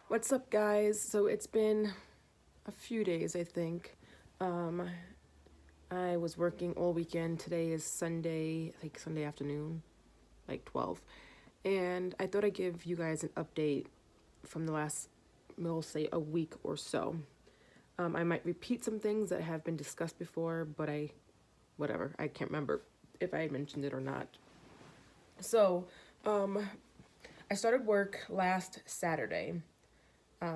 What's up, guys? So it's been a few days, I think. Um, I was working all weekend. Today is Sunday, like Sunday afternoon, like 12. And I thought I'd give you guys an update from the last, we'll say, a week or so. I might repeat some things that have been discussed before, but whatever, I can't remember if I mentioned it or not. So, I started work last Saturday.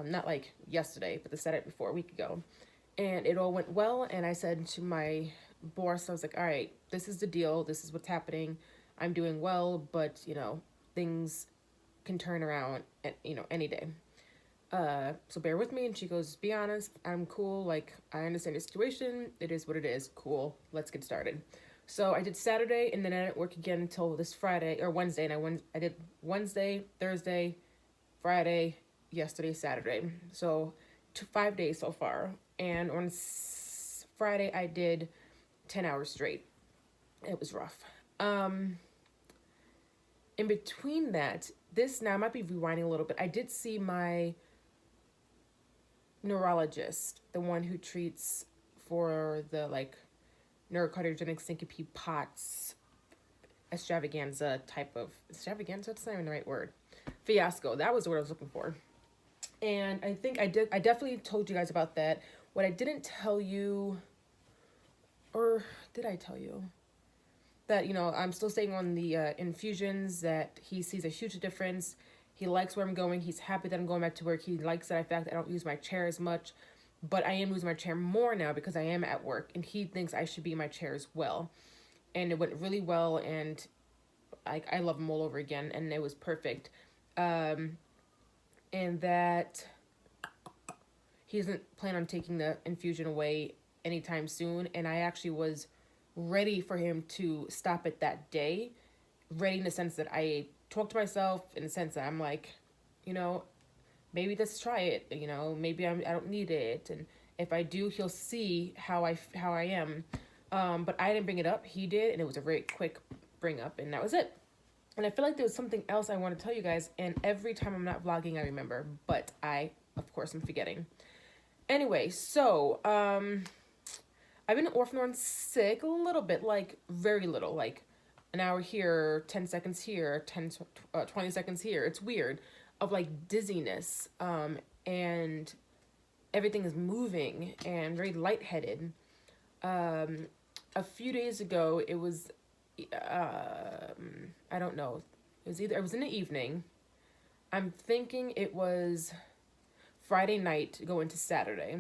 Not like yesterday, but the Saturday before, a week ago. And it all went well. And I said to my boss, I was like, all right, this is the deal. This is what's happening. I'm doing well, but, things can turn around at, any day. So bear with me. And she goes, be honest, I'm cool. Like, I understand your situation. It is what it is. Cool. Let's get started. So I did Saturday, and then I didn't work again until this Friday or Wednesday. And I did Wednesday, Thursday, Friday, yesterday, Saturday. So 5 days so far. And on Friday, I did 10 hours straight. It was rough. In between that, now I might be rewinding a little bit. I did see my neurologist, the one who treats for the neurocardiogenic syncope POTS extravaganza, that's not even the right word. Fiasco. That was the word I was looking for. And I think I definitely told you guys about that. What I didn't tell you, or did I tell you? That, I'm still staying on the infusions, that he sees a huge difference. He likes where I'm going. He's happy that I'm going back to work. He likes that fact that I don't use my chair as much. But I am using my chair more now because I am at work. And he thinks I should be in my chair as well. And it went really well. And I love him all over again. And it was perfect. And that he doesn't plan on taking the infusion away anytime soon. And I actually was ready for him to stop it that day. Ready in the sense that I talked to myself, in the sense that I'm like, maybe let's try it. Maybe I don't need it. And if I do, he'll see how I am. But I didn't bring it up. He did. And it was a very quick bring up. And that was it. And I feel like there was something else I want to tell you guys, and every time I'm not vlogging, I remember, but of course, I'm forgetting. Anyway, so, I've been off and on sick a little bit, like, very little, like, an hour here, 10 seconds here, 20 seconds here. It's weird, of, like, dizziness, and everything is moving, and very lightheaded. A few days ago, it was, I don't know. It was in the evening. I'm thinking it was Friday night going to Saturday.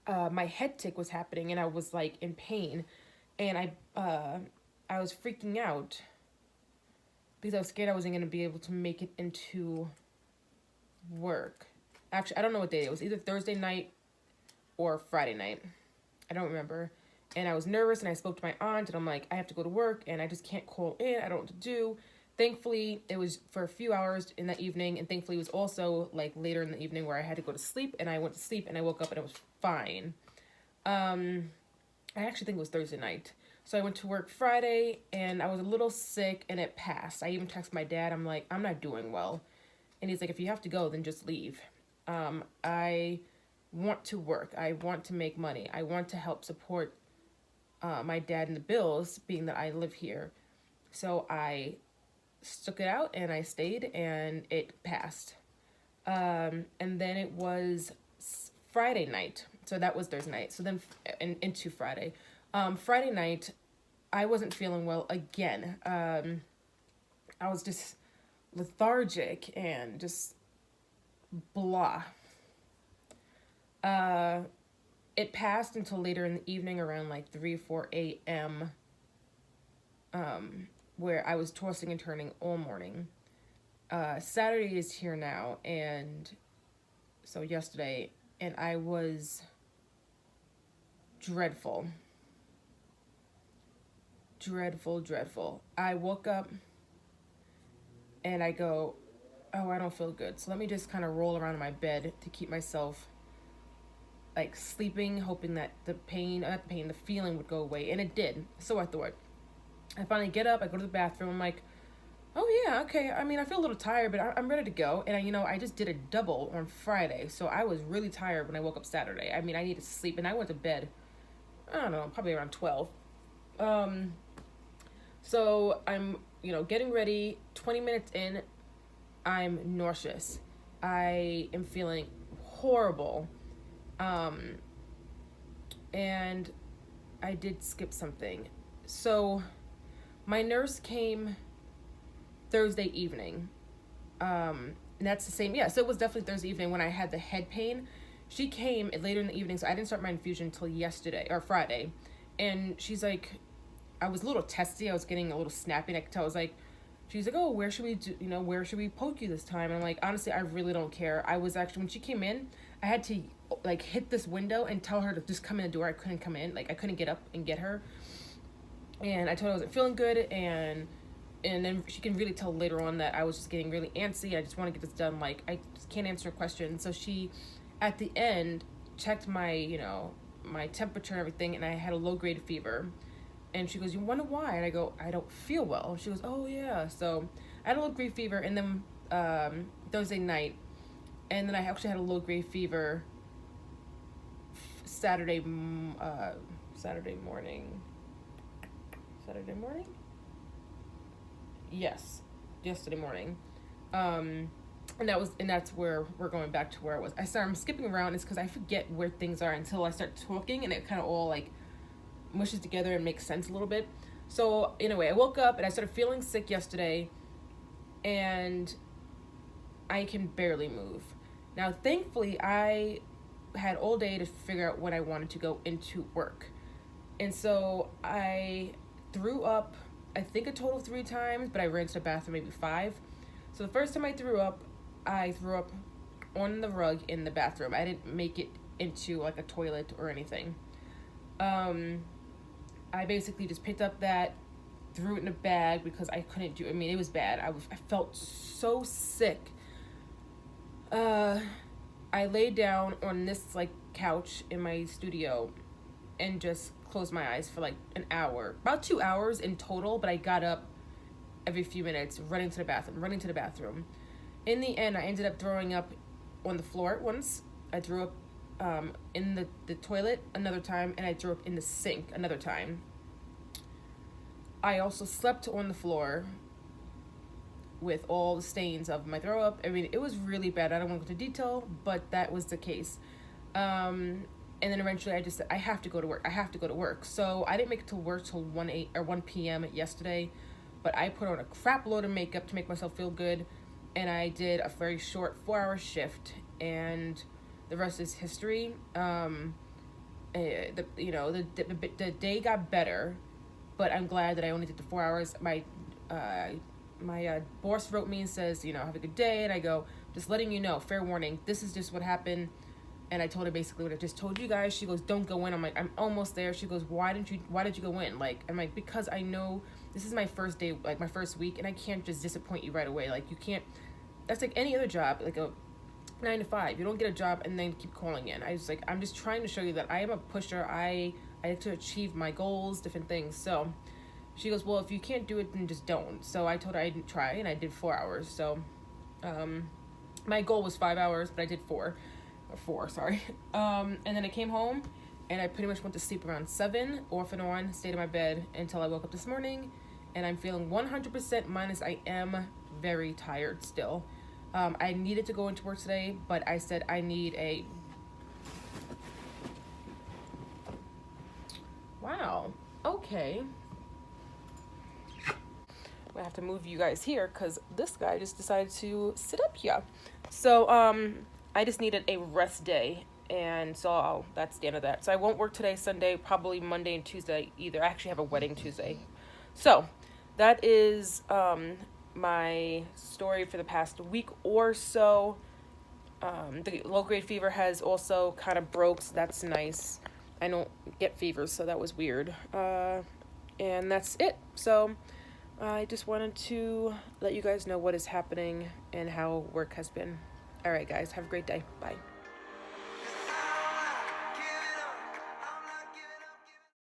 My head tick was happening and I was like in pain, and I was freaking out because I was scared I wasn't going to be able to make it into work. Actually, I don't know what day it was. Either Thursday night or Friday night. I don't remember. And I was nervous, and I spoke to my aunt, and I'm like, I have to go to work, and I just can't call in. I don't know what to do. Thankfully, it was for a few hours in that evening, and thankfully it was also, like, later in the evening where I had to go to sleep, and I went to sleep, and I woke up, and it was fine. I actually think it was Thursday night. So I went to work Friday, and I was a little sick, and it passed. I even texted my dad. I'm like, I'm not doing well. And he's like, if you have to go, then just leave. I want to work. I want to make money. I want to help support my dad and the bills, being that I live here. So I stuck it out and I stayed, and it passed. And then it was Friday night. So that was Thursday night. So then into Friday. Friday night, I wasn't feeling well again. I was just lethargic and just blah. It passed until later in the evening, around like 3 or 4 a.m., where I was tossing and turning all morning. Saturday is here now, and so yesterday, and I was dreadful. Dreadful. I woke up, and I go, oh, I don't feel good. So let me just kind of roll around in my bed to keep myself like sleeping, hoping that the feeling would go away. And it did. So I thought. I finally get up, I go to the bathroom, I'm like, Oh yeah, okay. I mean, I feel a little tired, but I'm ready to go. And I just did a double on Friday, so I was really tired when I woke up Saturday. I mean, I needed to sleep, and I went to bed. I don't know, probably around 12. Um, so I'm getting ready. 20 minutes in, I'm nauseous. I am feeling horrible. Um, and I did skip something. So my nurse came Thursday evening. And that's the same. Yeah, so it was definitely Thursday evening when I had the head pain. She came later in the evening, so I didn't start my infusion until yesterday or Friday. And she's like, I was a little testy. I was getting a little snappy. And I could tell. I was like, she's like, oh, where should we do? Where should we poke you this time? And I'm like, honestly, I really don't care. I was actually, when she came in, I had to like hit this window and tell her to just come in the door. I couldn't come in. Like I couldn't get up and get her. And I told her I wasn't feeling good, and then she can really tell later on that I was just getting really antsy. I just want to get this done. Like I just can't answer a question. So she, at the end, checked my my temperature and everything, and I had a low grade fever. And she goes, you wonder why? And I go, I don't feel well. She goes, oh yeah. So I had a low grade fever, and then Thursday night, and then I actually had a low grade fever Saturday morning. Saturday morning? Yes, yesterday morning. And that's where we're going back to where I was. I'm skipping around. It's because I forget where things are until I start talking, and it kind of all like mushes together and makes sense a little bit. So anyway, I woke up and I started feeling sick yesterday, and I can barely move. Now, thankfully, I had all day to figure out when I wanted to go into work. And so I threw up, I think a total of 3 times, but I ran to the bathroom maybe 5. So the first time I threw up on the rug in the bathroom. I didn't make it into like a toilet or anything. I basically just picked up that, threw it in a bag because I couldn't do. I mean, it was bad. I felt so sick. I laid down on this like couch in my studio and just closed my eyes for like an hour, about 2 hours in total. But I got up every few minutes, running to the bathroom. In the end, I ended up throwing up on the floor once. I threw up in the toilet another time, and I threw up in the sink another time. I also slept on the floor with all the stains of my throw up. I mean, it was really bad. I don't want to go into detail, but that was the case. And then eventually I just said, I have to go to work. So I didn't make it to work till 1 p.m. yesterday, but I put on a crap load of makeup to make myself feel good, and I did a very short 4-hour shift, and the rest is history. The day got better, but I'm glad that I only did the 4 hours. My boss wrote me and says, have a good day, and I go, just letting you know, fair warning, this is just what happened. And I told her basically what I just told you guys. She goes, don't go in. I'm like, I'm almost there. She goes, why did you go in? Like, I'm like, because I know this is my first day, like my first week, and I can't just disappoint you right away. Like, you can't, that's like any other job, like a 9 to 5. You don't get a job and then keep calling in. I'm just trying to show you that I am a pusher. I like to achieve my goals, different things. So she goes, well, if you can't do it, then just don't. So I told her I didn't try, and I did 4 hours. So my goal was 5 hours, but I did 4. And then I came home, and I pretty much went to sleep around 7, off and on, stayed in my bed until I woke up this morning, and I'm feeling 100% minus I am very tired still. I needed to go into work today, but I said I need a... Wow. Okay. I have to move you guys here because this guy just decided to sit up here. So, I just needed a rest day, and so that's the end of that. So I won't work today, Sunday, probably Monday and Tuesday either. I actually have a wedding Tuesday. So that is my story for the past week or so. The low-grade fever has also kind of broke, so that's nice. I don't get fevers, so that was weird. And that's it. So I just wanted to let you guys know what is happening and how work has been. All right, guys, have a great day. Bye.